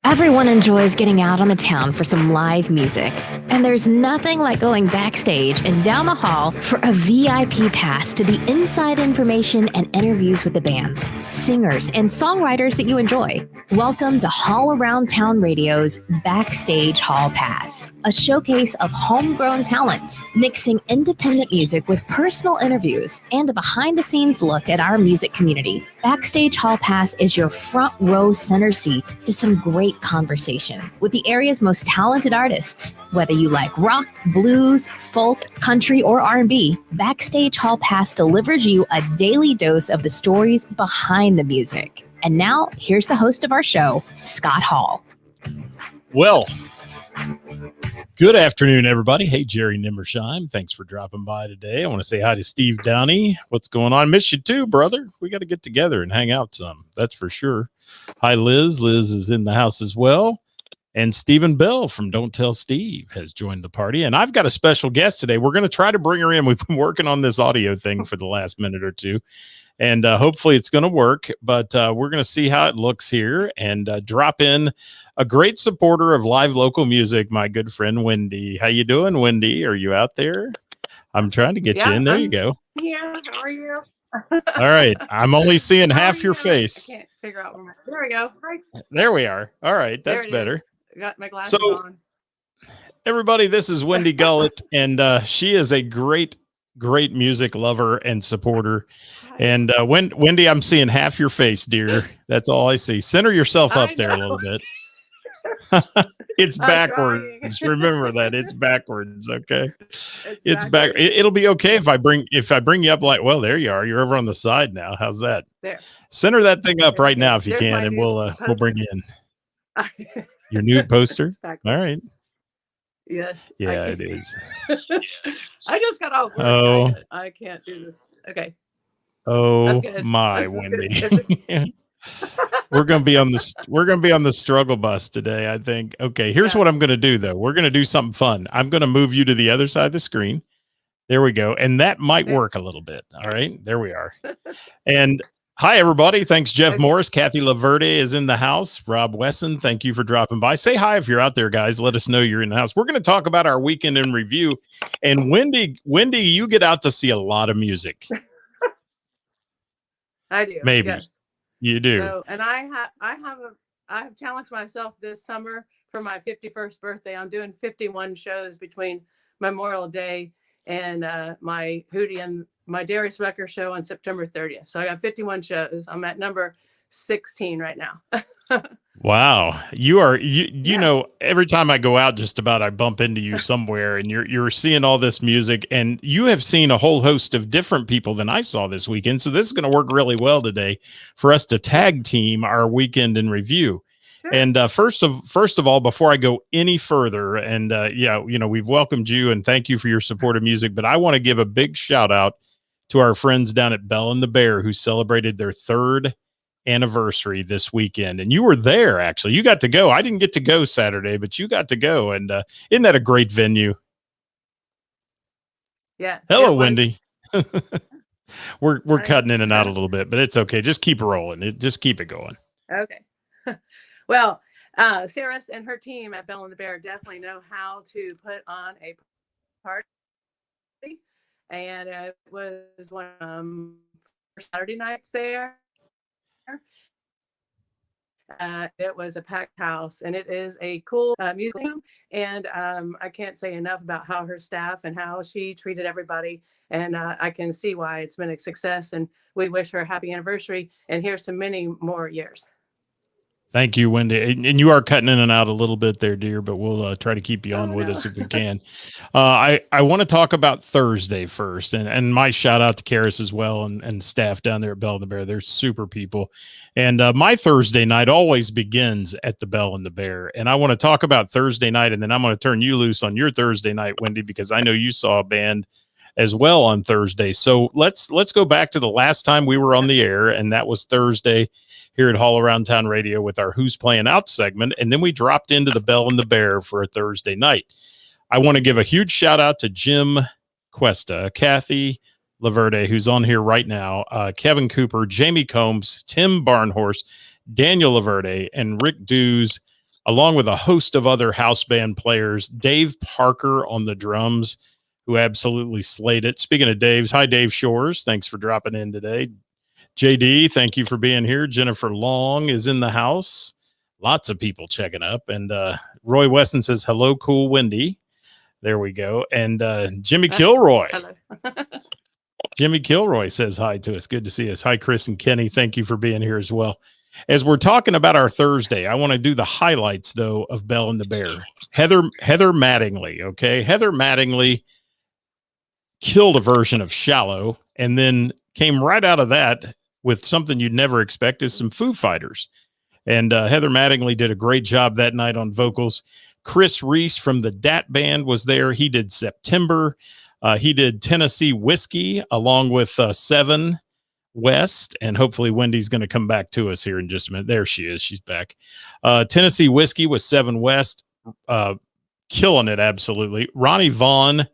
Everyone enjoys getting out on the town for some live music. And there's nothing like going backstage and down the hall for a VIP pass to the inside information and interviews with the bands, singers, and songwriters that you enjoy. Welcome to Hall Around Town Radio's Backstage Hall Pass, a showcase of homegrown talent, mixing independent music with personal interviews and a behind-the-scenes look at our music community. Backstage Hall Pass is your front row center seat to some great conversation with the area's most talented artists. Whether you like rock, blues, folk, country, or R&B, Backstage Hall Pass delivers you a daily dose of the stories behind the music. And now, here's the host of our show, Scott Hall. Well, good afternoon, everybody. Hey, Jerry Nimmersheim. Thanks for dropping by today. I want to say hi to Steve Downey. What's going on? Miss you too, brother. We got to get together and hang out some. That's for sure. Hi, Liz. Liz is in the house as well. And Stephen Bell from Don't Tell Steve has joined the party. And I've got a special guest today. We're going to try to bring her in. We've been working on this audio thing for the last minute or two. And hopefully it's going to work. But we're going to see how it looks here and drop in a great supporter of live local music, my good friend, Wendy. How you doing, Wendy? Are you out there? I'm trying to get you in. There you go. Yeah, how are you? All right. I'm only seeing half your face. I can't figure out where there we go. Hi. There we are. All right. That's better. I got my glasses on. Everybody, this is Wendy Gullett, and she is a great music lover and supporter. Hi. And Wendy, I'm seeing half your face, dear. That's all I see. Center yourself up there a little bit. It's backwards. Remember that it's backwards. Okay, it's back. It'll be okay if I bring you up. Like, well, there you are. You're over on the side now. How's that? There. Center that thing up right now if you can, and we'll bring you in. Your new poster. All right. Yes. Yeah, it is. I just got off work. Oh, I can't do this. Okay. Oh my, Wendy. We're gonna be on the struggle bus today, I think. Okay, here's what I'm gonna do though. We're gonna do something fun. I'm gonna move you to the other side of the screen. There we go. And that might work a little bit. All right, there we are. And hi, everybody. Thanks, Jeff Morris. Kathy Laverde is in the house. Rob Wesson, thank you for dropping by. Say hi if you're out there, guys. Let us know you're in the house. We're going to talk about our weekend in review. And Wendy, you get out to see a lot of music. I do. Maybe. Yes. You do. So, and I have challenged myself this summer for my 51st birthday. I'm doing 51 shows between Memorial Day and my Hootie and my Darius Rucker show on September 30th. So I got 51 shows. I'm at number 16 right now. Wow. You know, every time I go out, just about I bump into you somewhere and you're seeing all this music, and you have seen a whole host of different people than I saw this weekend. So this is going to work really well today for us to tag team our weekend in review. Sure. And first of all, before I go any further, and we've welcomed you and thank you for your support of music, but I want to give a big shout out to our friends down at Bell and the Bear who celebrated their 3rd anniversary this weekend. And you were there, actually. You got to go. I didn't get to go Saturday, but you got to go. And isn't that a great venue? Yes. Hello, Wendy. We're cutting in and out a little bit, but it's okay. Just keep rolling. Just keep it going. Okay. Well, Sarah and her team at Bell and the Bear definitely know how to put on a party. And it was one of Saturday nights there. It was a packed house, and it is a cool music room. And I can't say enough about how her staff and how she treated everybody. And I can see why it's been a success. And we wish her a happy anniversary. And here's to many more years. Thank you, Wendy. And you are cutting in and out a little bit there, dear, but we'll try to keep you on with us if we can. I want to talk about Thursday first, and my shout out to Karis as well and staff down there at Bell and the Bear. They're super people. And my Thursday night always begins at the Bell and the Bear. And I want to talk about Thursday night, and then I'm going to turn you loose on your Thursday night, Wendy, because I know you saw a band as well on Thursday. So let's go back to the last time we were on the air, and that was Thursday here at Hall Around Town Radio with our Who's Playing Out segment. And then we dropped into the Bell and the Bear for a Thursday night. I want to give a huge shout out to Jim Cuesta, Kathy Laverde, who's on here right now, Kevin Cooper, Jamie Combs, Tim Barnhorst, Daniel Laverde, and Rick Dews, along with a host of other house band players. Dave Parker on the drums, who absolutely slayed it. Speaking of Dave's, hi, Dave Shores. Thanks for dropping in today. JD, thank you for being here. Jennifer Long is in the house. Lots of people checking up. And Roy Weston says, hello, cool Wendy. There we go. And Jimmy Kilroy. Hello. Jimmy Kilroy says hi to us. Good to see us. Hi, Chris and Kenny. Thank you for being here as well. As we're talking about our Thursday, I want to do the highlights, though, of Belle and the Bear. Heather Mattingly, okay? Heather Mattingly killed a version of Shallow and then came right out of that with something you'd never expect, is some Foo Fighters. And Heather Mattingly did a great job that night on vocals. Chris Reese from the Dat Band was there. He did September. He did Tennessee Whiskey along with Seven West. And hopefully Wendy's going to come back to us here in just a minute. There she is. She's back. Tennessee Whiskey with Seven West. Killing it, absolutely. Ronnie Vaughn,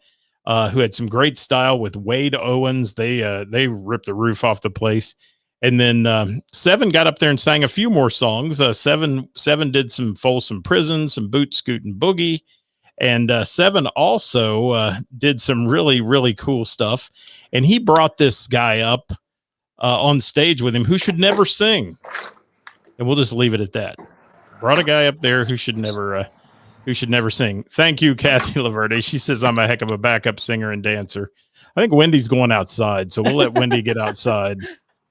who had some great style with Wade Owens. They ripped the roof off the place. And then Seven got up there and sang a few more songs. Seven did some Folsom Prison, some Boot Scootin' Boogie. And Seven also did some really, really cool stuff. And he brought this guy up on stage with him who should never sing. And we'll just leave it at that. Brought a guy up there who should never sing. Thank you, Kathy Laverde. She says I'm a heck of a backup singer and dancer. I think Wendy's going outside, so we'll let Wendy get outside.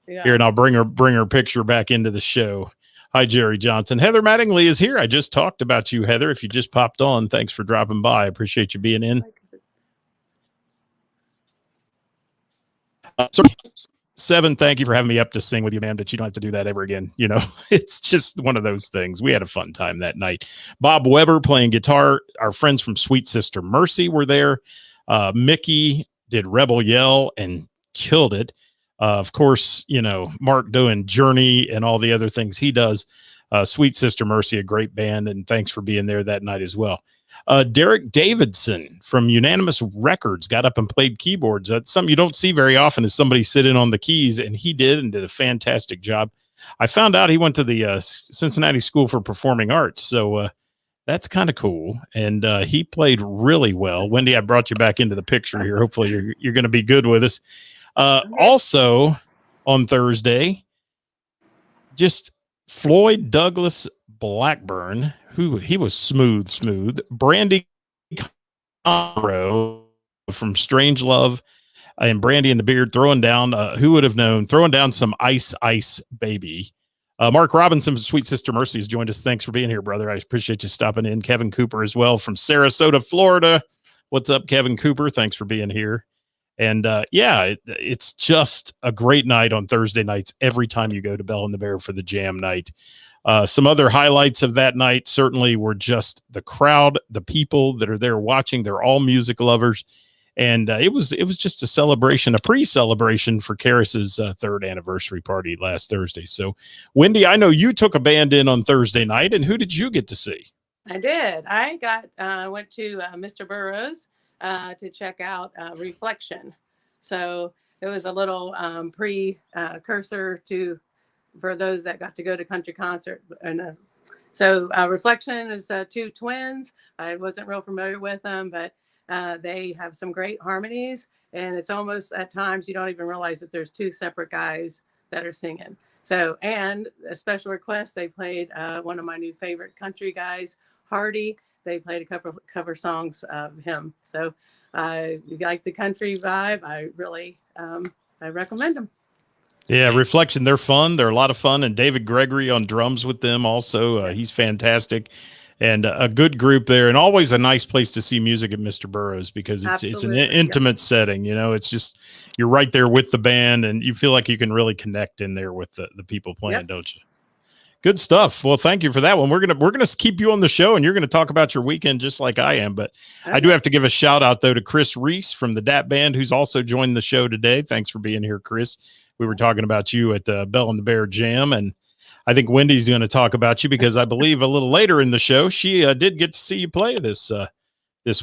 Yeah. Here, and I'll bring her picture back into the show. Hi, Jerry Johnson. Heather Mattingly is here. I just talked about you, Heather. If you just popped on, thanks for dropping by. I appreciate you being in. Seven, thank you for having me up to sing with you, man, but you don't have to do that ever again. You know, it's just one of those things. We had a fun time that night. Bob Weber playing guitar. Our friends from Sweet Sister Mercy were there. Mickey did Rebel Yell and killed it. Of course, you know, Mark doing Journey and all the other things he does. Sweet Sister Mercy, a great band, and thanks for being there that night as well. Derek Davidson from Unanimous Records got up and played keyboards. That's something you don't see very often, is somebody sitting on the keys, and he did a fantastic job. I found out he went to the Cincinnati School for Performing Arts, so that's kind of cool. And he played really well. Wendy, I brought you back into the picture here. Hopefully you're going to be good with us. Also on Thursday, just Floyd Douglas Blackburn, who he was smooth. Brandy Conroe from Strange Love and Brandy and the Beard throwing down, who would have known, throwing down some Ice Baby. Mark Robinson from Sweet Sister Mercy has joined us. Thanks for being here, brother. I appreciate you stopping in. Kevin Cooper as well from Sarasota, Florida. What's up, Kevin Cooper? Thanks for being here. And it's just a great night on Thursday nights every time you go to Belle and the Bear for the jam night. Some other highlights of that night certainly were just the crowd, the people that are there watching. They're all music lovers. And it was just a celebration, a pre-celebration for Karis's third anniversary party last Thursday. So, Wendy, I know you took a band in on Thursday night, and who did you get to see? I did. I went to Mr. Burroughs to check out Reflection. So it was a little precursor for those that got to go to country concert. And so Reflection is two twins. I wasn't real familiar with them, but they have some great harmonies. And it's almost at times you don't even realize that there's two separate guys that are singing. So, and a special request, they played one of my new favorite country guys, Hardy. They played a couple of cover songs of him. So you like the country vibe, I really I recommend them. Yeah, Reflection, they're fun. They're a lot of fun. And David Gregory on drums with them also. He's fantastic. And a good group there. And always a nice place to see music at Mr. Burroughs because it's an intimate setting. You know, it's just you're right there with the band and you feel like you can really connect in there with the people playing, don't you? Good stuff. Well, thank you for that one. We're gonna keep you on the show, and you're gonna talk about your weekend just like I am. But I do have to give a shout out though to Chris Reese from the Dat Band, who's also joined the show today. Thanks for being here, Chris. We were talking about you at the Belle and the Bear Jam, and I think Wendy's going to talk about you because I believe a little later in the show she did get to see you play this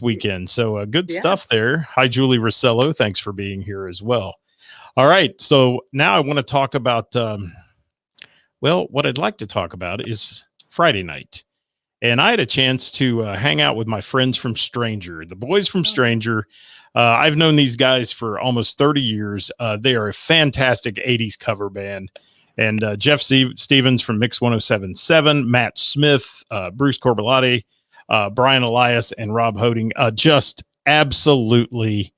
weekend. So good stuff there. Hi, Julie Rossello. Thanks for being here as well. All right, so now I want to talk about. Well, what I'd like to talk about is Friday night. and I had a chance to hang out with my friends from Stranger, the boys from Stranger. I've known these guys for almost 30 years. They are a fantastic 80s cover band. And Jeff Stevens from Mix 1077, Matt Smith, Bruce Corbellotti, Brian Elias, and Rob Hoding. Just absolutely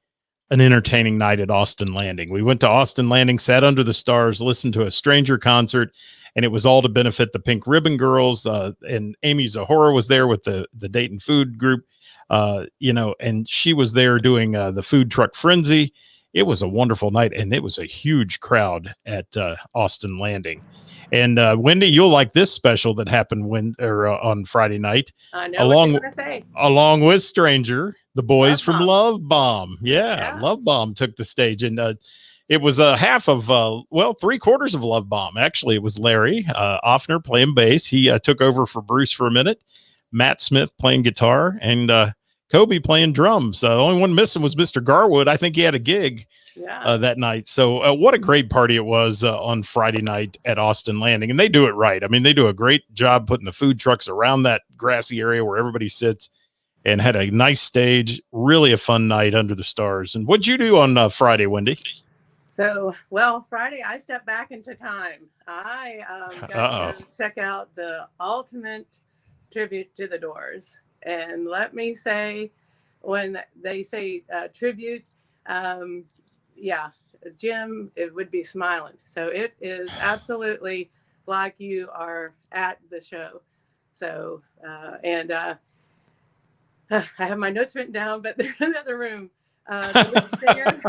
an entertaining night at Austin Landing. We went to Austin Landing, sat under the stars, listened to a Stranger concert, and it was all to benefit the Pink Ribbon Girls. And Amy Zahora was there with the Dayton Food Group, and she was there doing the Food Truck Frenzy. It was a wonderful night, and it was a huge crowd at Austin Landing. And Wendy, you'll like this special that happened on Friday night. I know what you're gonna say. Along with Stranger, the boys from Love Bomb. Yeah, Love Bomb took the stage, and it was half of, 3/4 of Love Bomb. Actually, it was Larry Offner playing bass. He took over for Bruce for a minute. Matt Smith playing guitar, and Kobe playing drums. The only one missing was Mr. Garwood. I think he had a gig that night. So what a great party it was on Friday night at Austin Landing. And they do it right. I mean, they do a great job putting the food trucks around that grassy area where everybody sits, and had a nice stage. Really a fun night under the stars. And what'd you do on Friday, Wendy? So, Friday, I stepped back into time. I got to check out the ultimate tribute to the Doors. And let me say, when they say tribute, Jim, it would be smiling. So it is absolutely like you are at the show. So, I have my notes written down, but they're in the other room. The singer,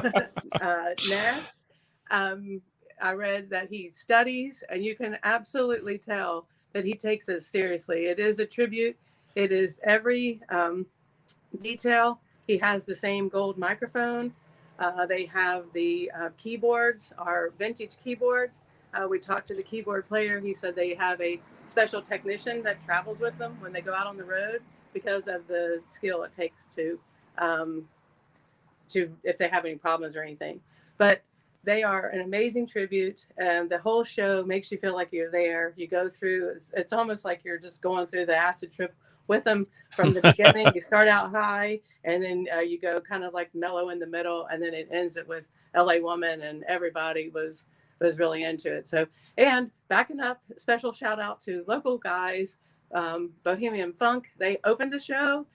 I read that he studies, and you can absolutely tell that he takes this seriously. It is a tribute. It is every detail. He has the same gold microphone. They have the keyboards, are vintage keyboards. We talked to the keyboard player. He said they have a special technician that travels with them when they go out on the road because of the skill it takes to if they have any problems or anything. But they are an amazing tribute, and the whole show makes you feel like you're there. You go through, it's almost like you're just going through the acid trip with them from the beginning. You start out high, and then you go kind of like mellow in the middle, and then it ends it with LA Woman, and everybody was really into it. So, and backing up, special shout out to local guys, Bohemian Funk. They opened the show.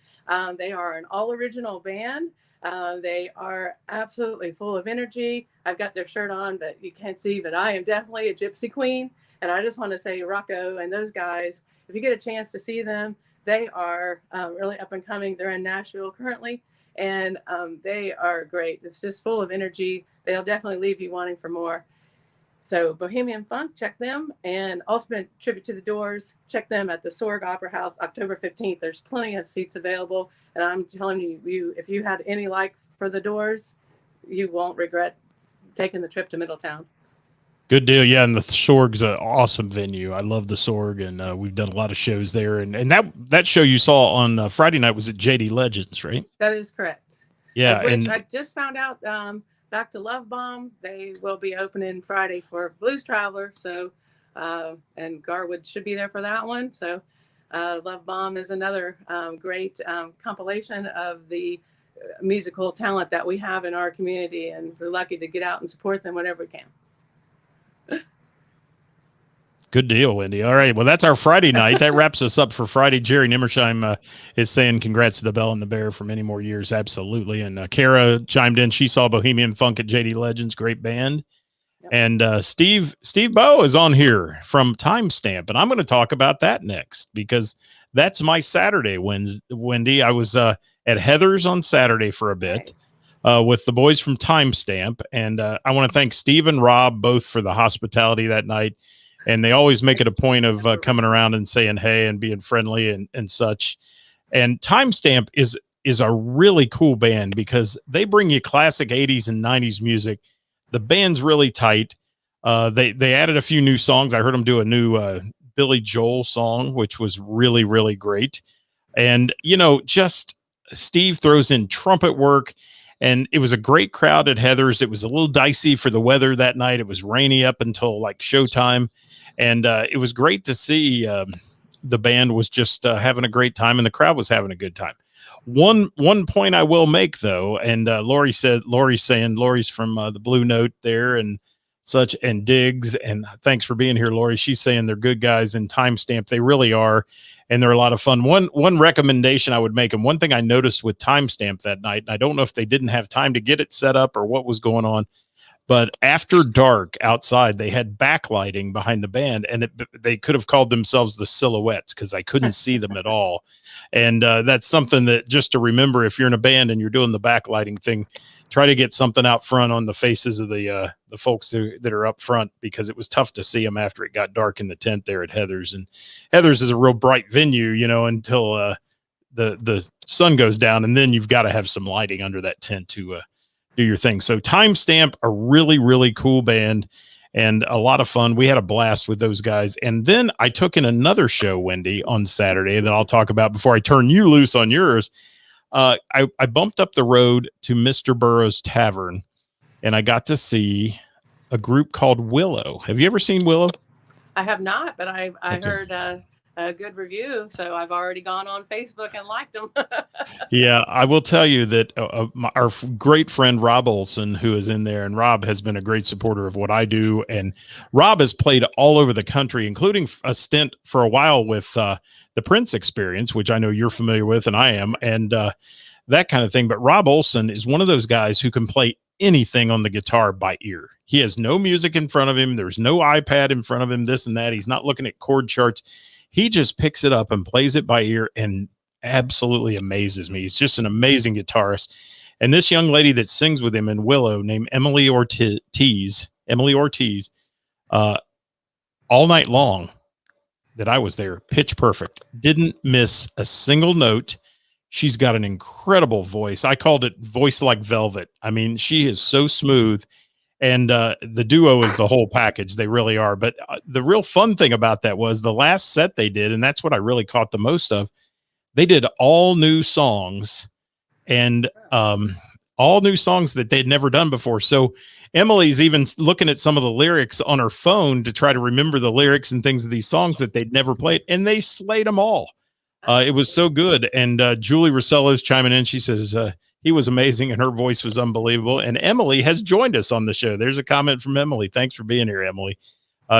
They are an all original band. They are absolutely full of energy. I've got their shirt on, but you can't see, but I am definitely a gypsy queen. And I just want to say, Rocco and those guys, if you get a chance to see them, they are really up and coming. They're in Nashville currently, and they are great. It's just full of energy. They'll definitely leave you wanting for more. So Bohemian Funk, check them. And Ultimate Tribute to the Doors, check them at the Sorg Opera House, October 15th. There's plenty of seats available. And I'm telling you, if you had any like for the Doors, you won't regret taking the trip to Middletown. Good deal. Yeah, and the Sorg's an awesome venue. I love the Sorg, and we've done a lot of shows there. And that show you saw on Friday night was at JD Legends, right? That is correct. Yeah, and I just found out back to Love Bomb, they will be opening Friday for Blues Traveler. So, and Garwood should be there for that one. So, Love Bomb is another great compilation of the musical talent that we have in our community, and we're lucky to get out and support them whenever we can. Good deal, Wendy. All right. Well, that's our Friday night. That wraps us up for Friday. Jerry Nimmersheim is saying congrats to the Bell and the Bear for many more years. Absolutely. And Kara chimed in. She saw Bohemian Funk at JD Legends. Great band. Yep. And Steve Bowe is on here from Timestamp. And I'm going to talk about that next because that's my Saturday, Wendy. I was at Heather's on Saturday for a bit. Nice. With the boys from Timestamp. And I want to thank Steve and Rob both for the hospitality that night. And they always make it a point of coming around and saying hey and being friendly and such. And Timestamp is a really cool band because they bring you classic 80s and 90s music. The band's really tight. They added a few new songs. I heard them do a new Billy Joel song, which was really, really great. And, just Steve throws in trumpet work. And it was a great crowd at Heather's. It was a little dicey for the weather that night. It was rainy up until like showtime. And it was great to see the band was just having a great time, and the crowd was having a good time. One point I will make though, and Lori's saying Lori's from the Blue Note there and such, and Diggs, and thanks for being here, Lori. She's saying they're good guys, and Timestamp, they really are, and they're a lot of fun. One recommendation I would make, and one thing I noticed with Timestamp that night, and I don't know if they didn't have time to get it set up or what was going on, but after dark outside, they had backlighting behind the band, and they could have called themselves the Silhouettes because I couldn't see them at all. And that's something that just to remember, if you're in a band and you're doing the backlighting thing, try to get something out front on the faces of the folks that are up front, because it was tough to see them after it got dark in the tent there at Heather's. And Heather's is a real bright venue, until the sun goes down, and then you've got to have some lighting under that tent to do your thing. So Timestamp, a really, really cool band and a lot of fun. We had a blast with those guys. And then I took in another show, Wendy, on Saturday that I'll talk about before I turn you loose on yours. I bumped up the road to Mr. Burroughs Tavern, and I got to see a group called Willow. Have you ever seen Willow? I have not, but I heard a good review, so I've already gone on Facebook and liked them. Yeah, I will tell you that our great friend Rob Olson, who is in there, and Rob has been a great supporter of what I do, and Rob has played all over the country, including a stint for a while with the Prince Experience, which I know you're familiar with, and I am, and that kind of thing. But Rob Olson is one of those guys who can play anything on the guitar by ear. He has no music in front of him. There's no iPad in front of him, this and that. He's not looking at chord charts. He just picks it up and plays it by ear and absolutely amazes me. He's just an amazing guitarist. And this young lady that sings with him in Willow, named Emily Ortiz, all night long that I was there, pitch perfect, didn't miss a single note. She's got an incredible voice. I called it voice like velvet. I mean, she is so smooth. And the duo is the whole package. They really are. But the real fun thing about that was the last set they did, and that's what I really caught the most of. They did all new songs, and all new songs that they'd never done before. So Emily's even looking at some of the lyrics on her phone to try to remember the lyrics and things of these songs that they'd never played, and they slayed them all. It was so good. And Julie Rossello's chiming in. She says, he was amazing, and her voice was unbelievable. And Emily has joined us on the show. There's a comment from Emily. Thanks for being here, Emily.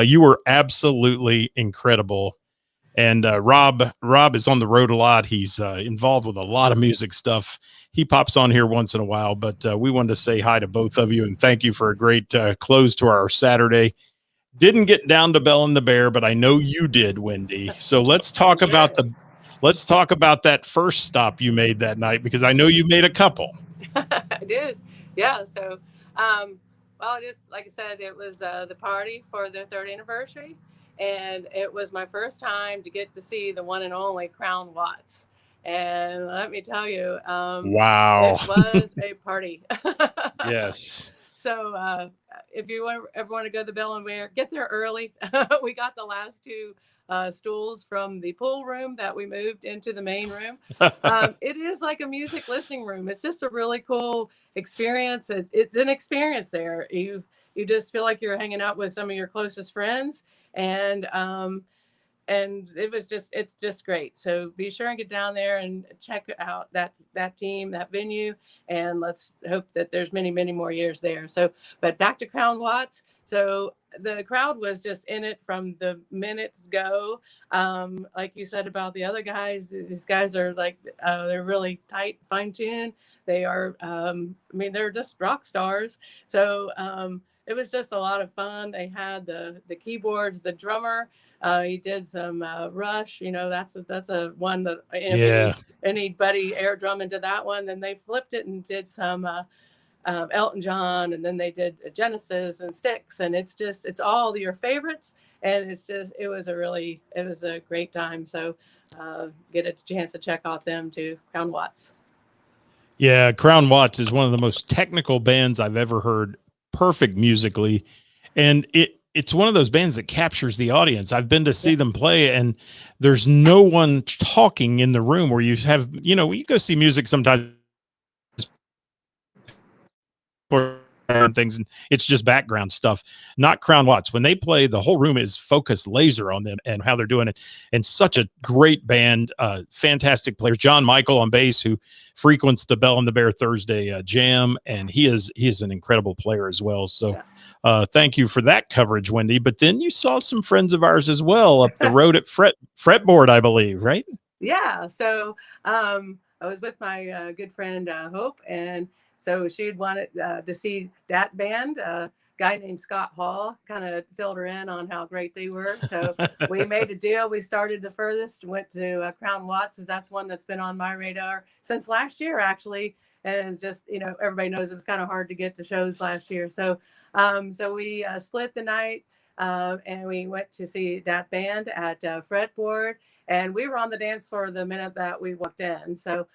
You were absolutely incredible. And Rob is on the road a lot. He's involved with a lot of music stuff. He pops on here once in a while, but we wanted to say hi to both of you and thank you for a great close to our Saturday. Didn't get down to Bell and the Bear, but I know you did, Wendy. So let's talk about that first stop you made that night, because I know you made a couple. I did. Yeah. So, well, just like I said, it was the party for their 3rd anniversary. And it was my first time to get to see the one and only Crown Watts. And let me tell you, wow, it was a party. Yes. So if you ever want to go to the Bell and Bear, get there early. We got the last 2 stools from the pool room that we moved into the main room. It is like a music listening room. It's just a really cool experience. It's an experience there. You just feel like you're hanging out with some of your closest friends, and it's just great. So be sure and get down there and check out that team, that venue, and let's hope that there's many, many more years there. So, but back to Crown Watts. So the crowd was just in it from the minute go. Like you said about the other guys, these guys are like, they're really tight, fine tuned. They are, they're just rock stars. So it was just a lot of fun. They had the keyboards, the drummer. He did some Rush. That's a one that anybody air drum into that one. Then they flipped it and did some Elton John, and then they did Genesis and Styx, and it's all your favorites, and it was a great time. So get a chance to check out them too, Crown Watts. Yeah, Crown Watts is one of the most technical bands I've ever heard. Perfect musically, and it's one of those bands that captures the audience. I've been to see them play, and there's no one talking in the room where you have, you go see music sometimes. and things, and it's just background stuff, not Crown Watts. When they play, the whole room is focused laser on them and how they're doing it. And such a great band, fantastic players. John Michael on bass, who frequents the Bell and the Bear Thursday jam, and he is an incredible player as well. So thank you for that coverage, Wendy. But then you saw some friends of ours as well up the road at Fretboard, I believe, right? Yeah. So I was with my good friend Hope, and so she'd wanted to see that band. Guy named Scott Hall kind of filled her in on how great they were. So we made a deal. We started the furthest, went to Crown Watts, as that's one that's been on my radar since last year, actually. And it's just, everybody knows it was kind of hard to get to shows last year. So we split the night and we went to see that band at Fretboard. And we were on the dance floor the minute that we walked in. So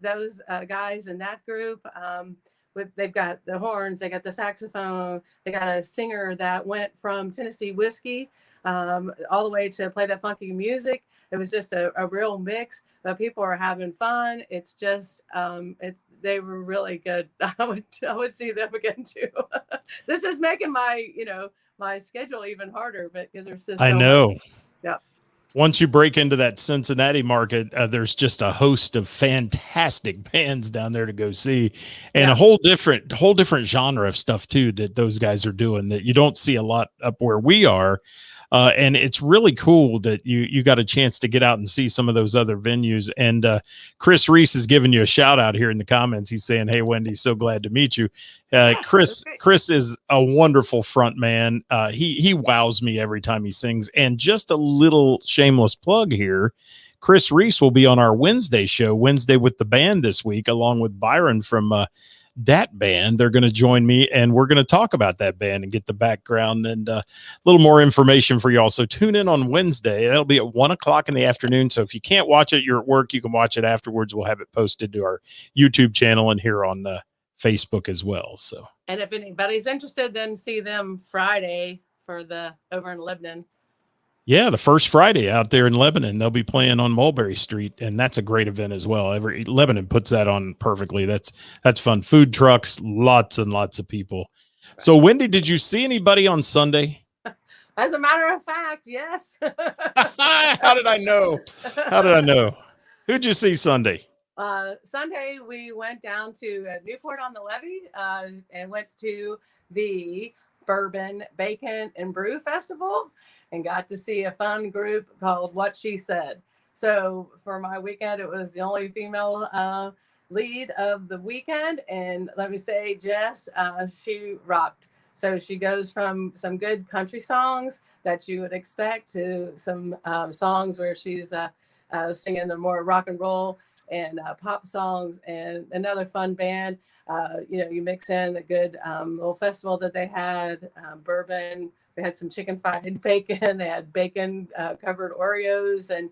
those guys in that group, they've got the horns, they got the saxophone, they got a singer that went from Tennessee Whiskey all the way to play that funky music. It was just a real mix, but people are having fun. It's just, they were really good. I would see them again too. This is making my, my schedule even harder, but because there's just I know. much. Yeah. Once you break into that Cincinnati market, there's just a host of fantastic bands down there to go see, and a whole different genre of stuff too that those guys are doing that you don't see a lot up where we are. And it's really cool that you got a chance to get out and see some of those other venues. And Chris Reese is giving you a shout out here in the comments. He's saying, "Hey, Wendy, so glad to meet you." Chris is a wonderful front man. He wows me every time he sings. And just a little shameless plug here. Chris Reese will be on our Wednesday show, Wednesday with the Band this week, along with Byron from that band. They're going to join me, and we're going to talk about that band and get the background and a little more information for y'all. So tune in on Wednesday. That'll be at 1:00 in the afternoon. So if you can't watch it, you're at work, you can watch it afterwards. We'll have it posted to our YouTube channel and here on Facebook as well. So, and if anybody's interested, then see them Friday for over in Lebanon. Yeah, the first Friday out there in Lebanon, they'll be playing on Mulberry Street, and that's a great event as well. Lebanon puts that on perfectly. That's fun. Food trucks, lots and lots of people. So, Wendy, did you see anybody on Sunday? As a matter of fact, yes. How did I know? Who'd you see Sunday? Sunday, we went down to Newport on the Levee and went to the Bourbon, Bacon, and Brew Festival, and got to see a fun group called What She Said. So for my weekend, it was the only female lead of the weekend. And let me say, Jess, she rocked. So she goes from some good country songs that you would expect to some songs where she's singing the more rock and roll and pop songs, and another fun band. You mix in a good little festival that they had, bourbon. They had some chicken fried bacon. They had bacon covered Oreos, and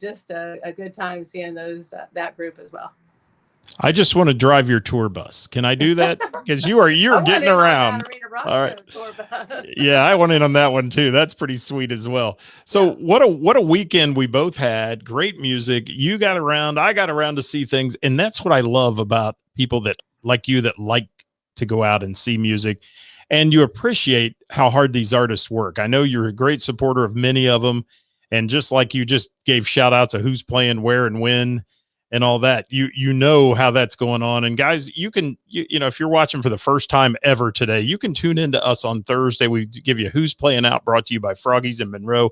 just a good time seeing that group as well. I just want to drive your tour bus. Can I do that? Because you're getting around. All right. Yeah, I want in on that one too. That's pretty sweet as well. So what a weekend we both had. Great music. You got around. I got around to see things, and that's what I love about people that like you that like to go out and see music. And you appreciate how hard these artists work. I know you're a great supporter of many of them. And just like you just gave shout outs of who's playing where and when and all that, you know how that's going on. And guys, you can, if you're watching for the first time ever today, you can tune into us on Thursday. We give you Who's Playing Out, brought to you by Froggies in Monroe,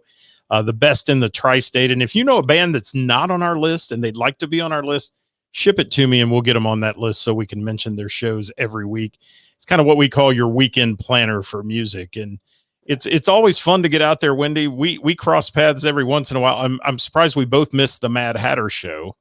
the best in the tri-state. And if you know a band that's not on our list and they'd like to be on our list, ship it to me and we'll get them on that list so we can mention their shows every week. It's kind of what we call your weekend planner for music. And it's always fun to get out there, Wendy. We cross paths every once in a while. I'm surprised we both missed the Mad Hatter show.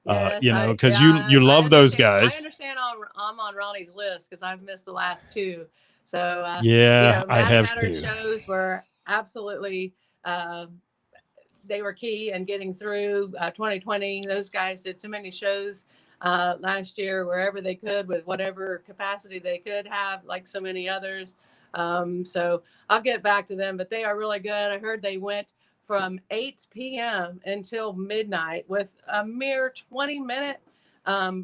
Yes, because you love those guys. I understand I'm on Ronnie's list because I've missed the last two. So I have Hatter to. shows were absolutely they were key in getting through 2020. Those guys did so many shows last year wherever they could with whatever capacity they could have, like so many others. So I'll get back to them, but they are really good. I heard they went from 8 p.m. until midnight with a mere 20-minute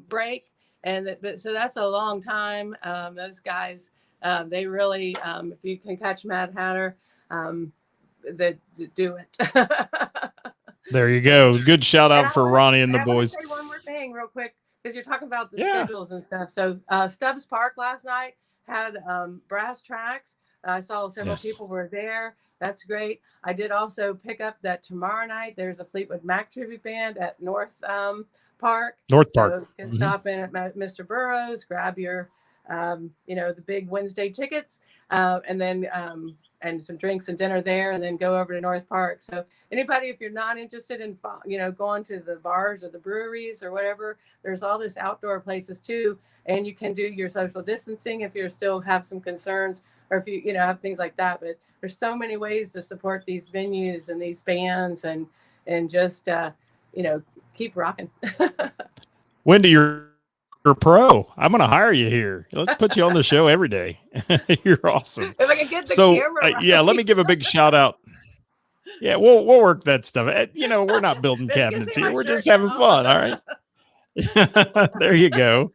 break. But so that's a long time. Those guys, they really, if you can catch Mad Hatter, they do it. There you go. Good shout out for Ronnie and the I want boys. to say one more thing real quick, because you're talking about the Yeah. schedules and stuff. So Stubbs Park last night had brass tracks. I saw several people were there. That's great. I did also pick up that tomorrow night there's a Fleetwood Mac tribute band at North Park. North So Park. you can stop in at Mr. Burroughs, grab your, the big Wednesday tickets, and then and some drinks and dinner there, and then go over to North Park. So anybody, if you're not interested in, going to the bars or the breweries or whatever, there's all this outdoor places too. And you can do your social distancing if you still have some concerns, or if you have things like that. But there's so many ways to support these venues and these bands, and just keep rocking. Wendy, you're pro. I'm going to hire you here. Let's put you on the show every day. You're awesome. If I can get the camera right. Yeah, let me give a big shout out. Yeah, we'll work that stuff. We're not building cabinets here. We're just having fun. All right. There you go.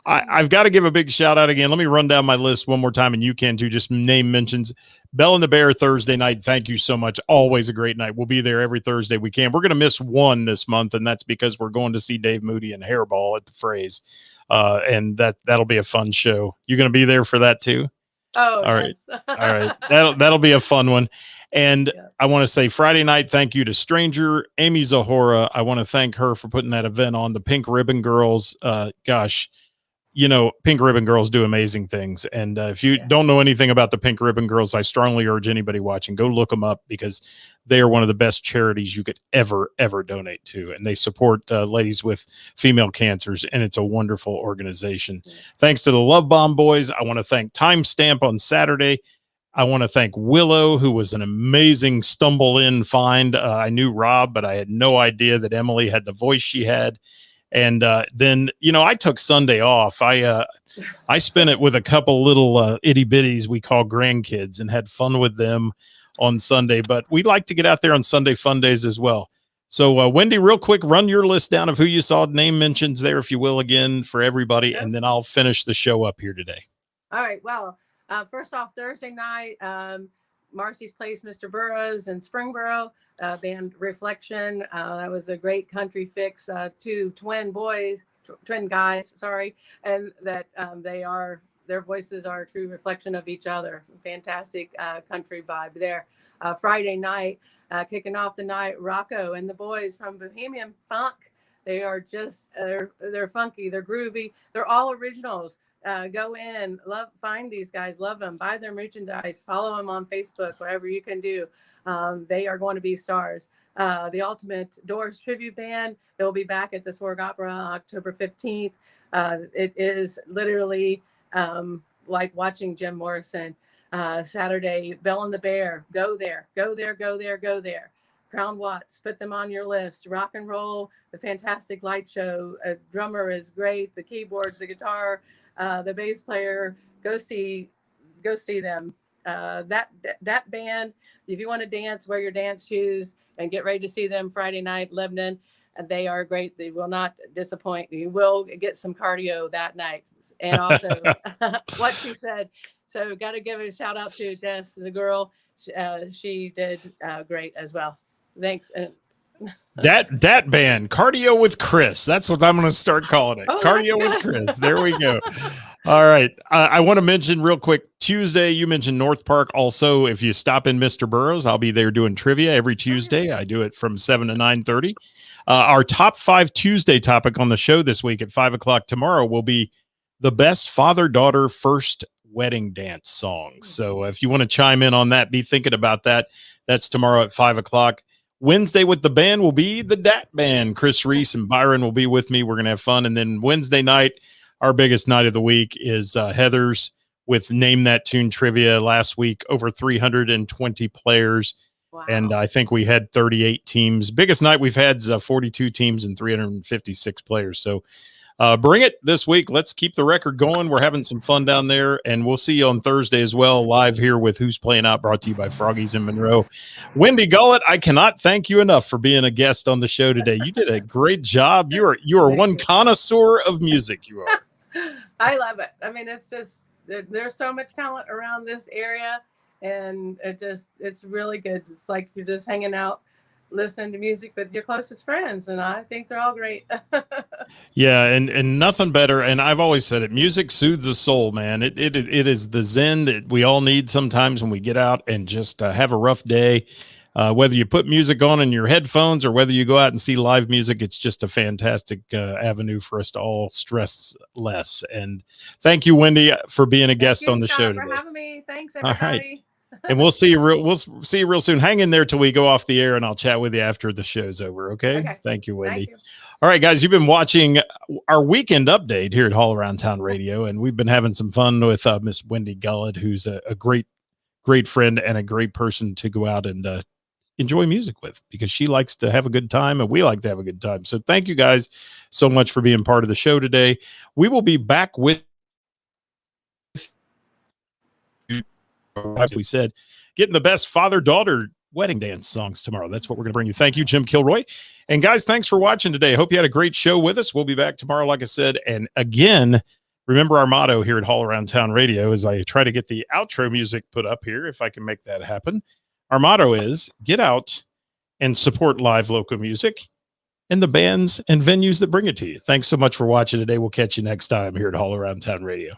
I've got to give a big shout out again. Let me run down my list one more time, and you can too. Just name mentions. Bell and the Bear Thursday night. Thank you so much. Always a great night. We'll be there every Thursday we can. We're going to miss one this month, and that's because we're going to see Dave Moody and Hairball at the Phrase, and that'll be a fun show. You're going to be there for that too. Oh, all right. All right. That'll be a fun one. And I want to say Friday night, thank you to Stranger, Amy Zahora. I want to thank her for putting that event on. The Pink Ribbon Girls. Gosh. Pink Ribbon Girls do amazing things. And if you don't know anything about the Pink Ribbon Girls, I strongly urge anybody watching, go look them up, because they are one of the best charities you could ever donate to. And they support ladies with female cancers. And it's a wonderful organization. Yeah. Thanks to the Love Bomb Boys. I want to thank Timestamp on Saturday. I want to thank Willow, who was an amazing stumble in find. I knew Rob, but I had no idea that Emily had the voice she had. And then, I took Sunday off. I spent it with a couple little itty bitties we call grandkids, and had fun with them on Sunday. But we like to get out there on Sunday fun days as well. So, Wendy, real quick, run your list down of who you saw. Name mentions there, if you will, again for everybody. Yep. And then I'll finish the show up here today. All right. Well, first off, Thursday night, Marcy's Place, Mr. Burroughs and Springboro, band Reflection. That was a great country fix. Two twin guys, and that their voices are a true reflection of each other. Fantastic country vibe there. Friday night, kicking off the night, Rocco and the boys from Bohemian Funk. They are just they're funky, they're groovy, they're all originals. Go in, find these guys, love them, buy their merchandise, follow them on Facebook, whatever you can do. They are going to be stars. The Ultimate Doors Tribute Band, they'll be back at the Swerg Opera on October 15th. It is literally like watching Jim Morrison. Saturday, Bell and the Bear, go there. Crown Watts, put them on your list. Rock and Roll, the Fantastic Light Show. A drummer is great. The keyboards, the guitar, the bass player. Go see them. That band. If you want to dance, wear your dance shoes and get ready to see them Friday night, Lebanon. They are great. They will not disappoint. You will get some cardio that night. And also, what she said. So, got to give a shout out to Jess, the girl. She did great as well. Thanks. That band, Cardio with Chris. That's what I'm going to start calling it. Cardio with Chris. There we go. All right. I want to mention real quick, Tuesday, you mentioned North Park. Also, if you stop in Mr. Burroughs, I'll be there doing trivia every Tuesday. I do it from 7 to 9:30. Our top 5 Tuesday topic on the show this week at 5 o'clock tomorrow will be the best father-daughter first wedding dance songs. So if you want to chime in on that, be thinking about that. That's tomorrow at 5 o'clock. Wednesday with the band will be the Dat Band. Chris Reese and Byron will be with me. We're going to have fun. And then Wednesday night, our biggest night of the week is Heather's with Name That Tune trivia. Last week, over 320 players. Wow. And I think we had 38 teams. Biggest night we've had is 42 teams and 356 players. So Bring it this week. Let's keep the record going. We're having some fun down there, and we'll see you on Thursday as well, live here with Who's Playing Out, brought to you by Froggies in Monroe. Wendy Gullett, I cannot thank you enough for being a guest on the show today. You did a great job. You are one connoisseur of music. You are. I love it. I mean, it's just there's so much talent around this area, and it's really good. It's like you're just hanging out, listening to music with your closest friends, and I think they're all great. Yeah, and nothing better. And I've always said it, music soothes the soul, man. It is the zen that we all need sometimes when we get out and just have a rough day. Whether you put music on in your headphones or whether you go out and see live music, it's just a fantastic avenue for us to all stress less. And thank you, Wendy, for being a guest on the show today. For having me. Thanks, everybody. All right. And we'll see you real soon. Hang in there till we go off the air, and I'll chat with you after the show's over. Okay. Thank you, Wendy. Thank you. All right, guys, you've been watching our weekend update here at All Around Town Radio, and we've been having some fun with Miss Wendy Gullett, who's a great friend and a great person to go out and enjoy music with, because she likes to have a good time and we like to have a good time. So thank you guys so much for being part of the show today. We will be back with, as we said, getting the best father-daughter wedding dance songs tomorrow. That's what we're going to bring you. Thank you, Jim Kilroy. And guys, thanks for watching today. Hope you had a great show with us. We'll be back tomorrow, like I said. And again, remember our motto here at All Around Town Radio, as I try to get the outro music put up here, if I can make that happen. Our motto is get out and support live local music and the bands and venues that bring it to you. Thanks so much for watching today. We'll catch you next time here at All Around Town Radio.